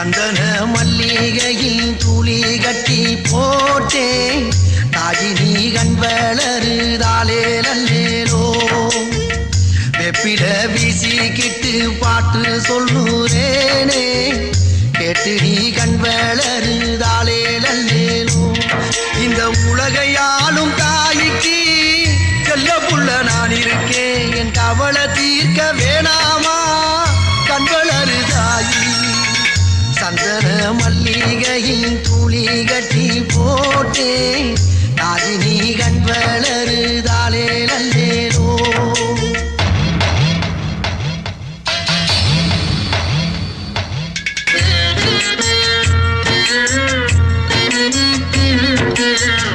சந்தன மல்லிகையில் துளி கட்டி போட்டே தாயினி கண் வளருதாலே நல்லேலோ வெப்பில வீசிக்கிட்டு பாட்டு சொல்லுறேனே கேட்டு நீ கண் வளருதாலே நல்லேலோ இந்த உலகையாலும் தாய்க்கு செல்ல புள்ள நான் இருக்கேன் என் கவலை தீர்க்க வேணாமா கண் வளருதாயி சந்தன மல்லிகையில் துளி கட்டி போட்டே தாயினி கண் வளருதாலே நல்லேலோ Yeah.